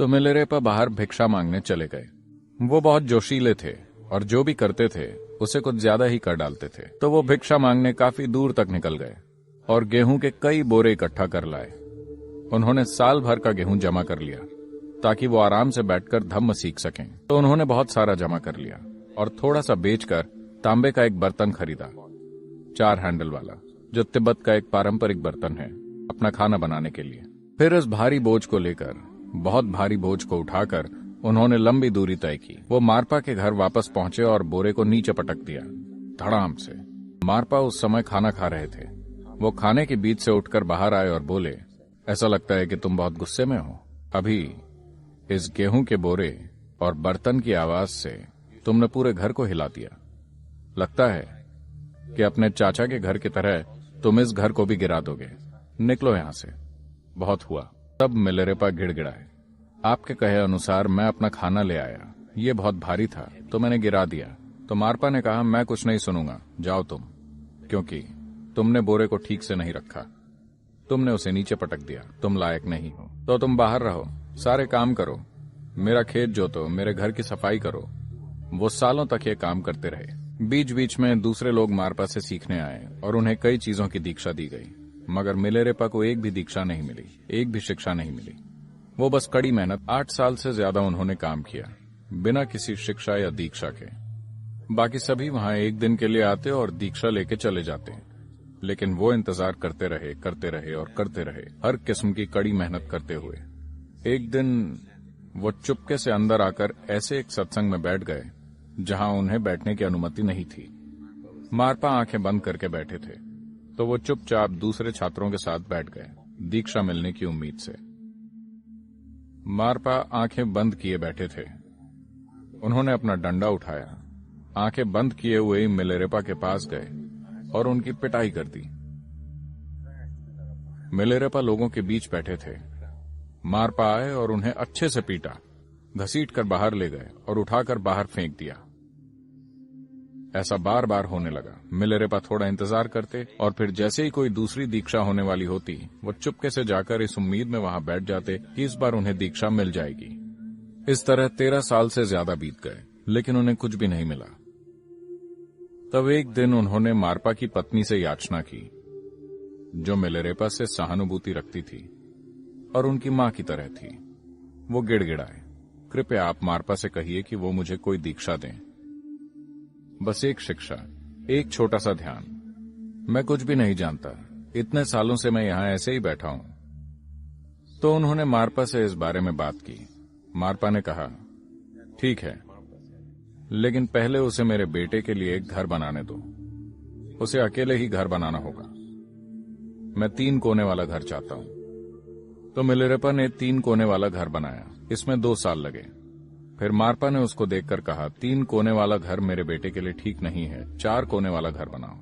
तो मिलेरेपा बाहर भिक्षा मांगने चले गए। वो बहुत जोशीले थे और जो भी करते थे उसे कुछ ज्यादा ही कर डालते थे। तो वो भिक्षा मांगने काफी दूर तक निकल गए और गेहूं के कई बोरे इकट्ठा कर लाए। उन्होंने साल भर का गेहूं जमा कर लिया ताकि वो आराम से बैठकर धम्म सीख सकें। तो उन्होंने बहुत सारा जमा कर लिया और थोड़ा सा बेचकर तांबे का एक बर्तन खरीदा, 4 हैंडल वाला, जो तिब्बत का एक पारंपरिक बर्तन है अपना खाना बनाने के लिए। फिर इस भारी बोझ को लेकर, बहुत भारी बोझ को उठाकर उन्होंने लंबी दूरी तय की। वो मारपा के घर वापस पहुंचे और बोरे को नीचे पटक दिया धड़ाम से। मारपा उस समय खाना खा रहे थे। वो खाने के बीच से उठकर बाहर आए और बोले, ऐसा लगता है कि तुम बहुत गुस्से में हो। अभी इस गेहूं के बोरे और बर्तन की आवाज से तुमने पूरे घर को हिला दिया। लगता है कि अपने चाचा के घर की तरह तुम इस घर को भी गिरा दोगे। निकलो यहां से। बहुत हुआ। तब मिलेरेपा गिड़गिड़ाए, आपके कहे अनुसार मैं अपना खाना ले आया, ये बहुत भारी था तो मैंने गिरा दिया। तो मारपा ने कहा, मैं कुछ नहीं सुनूंगा, जाओ तुम, क्योंकि तुमने बोरे को ठीक से नहीं रखा। तुमने उसे नीचे पटक दिया। तुम लायक नहीं हो। तो तुम बाहर रहो, सारे काम करो, मेरा खेत जोतो, मेरे घर की सफाई करो। वो सालों तक ये काम करते रहे। बीच बीच में दूसरे लोग मारपा से सीखने आए और उन्हें कई चीजों की दीक्षा दी गई, मगर मिलेरेपा को एक भी दीक्षा नहीं मिली, एक भी शिक्षा नहीं मिली। वो बस कड़ी मेहनत, 8 साल से ज्यादा उन्होंने काम किया बिना किसी शिक्षा या दीक्षा के। बाकी सभी वहां एक दिन के लिए आते और दीक्षा लेके चले जाते, लेकिन वो इंतजार करते रहे और करते रहे, हर किस्म की कड़ी मेहनत करते हुए। एक दिन वो चुपके से अंदर आकर ऐसे एक सत्संग में बैठ गए जहां उन्हें बैठने की अनुमति नहीं थी। मारपा आंखें बंद करके बैठे थे, तो वो चुपचाप दूसरे छात्रों के साथ बैठ गए, दीक्षा मिलने की उम्मीद से। मारपा आंखें बंद किए बैठे थे। उन्होंने अपना डंडा उठाया, आंखें बंद किए हुए ही मिलेरेपा के पास गए और उनकी पिटाई कर दी। मिलेरेपा लोगों के बीच बैठे थे। मारपा आए और उन्हें अच्छे से पीटा, घसीट कर बाहर ले गए और उठाकर बाहर फेंक दिया। ऐसा बार बार होने लगा। मिलेरेपा थोड़ा इंतजार करते और फिर जैसे ही कोई दूसरी दीक्षा होने वाली होती, वो चुपके से जाकर इस उम्मीद में वहां बैठ जाते कि इस बार उन्हें दीक्षा मिल जाएगी। इस तरह 13 साल से ज्यादा बीत गए, लेकिन उन्हें कुछ भी नहीं मिला। तब एक दिन उन्होंने मारपा की पत्नी से याचना की, जो मिलेरेपा से सहानुभूति रखती थी और उनकी मां की तरह थी। वो गिड़गिड़ाए, कृपया आप मारपा से कहिए कि वो मुझे कोई दीक्षा दें, बस एक शिक्षा, एक छोटा सा ध्यान। मैं कुछ भी नहीं जानता, इतने सालों से मैं यहां ऐसे ही बैठा हूं। तो उन्होंने मारपा से इस बारे में बात की। मारपा ने कहा, ठीक है, लेकिन पहले उसे मेरे बेटे के लिए एक घर बनाने दो। उसे अकेले ही घर बनाना होगा। मैं 3 कोने वाला घर चाहता हूं। तो मिलेरेपा ने 3 कोने वाला घर बनाया। इसमें 2 साल लगे। फिर मारपा ने उसको देखकर कहा, 3 कोने वाला घर मेरे बेटे के लिए ठीक नहीं है, 4 कोने वाला घर बनाओ।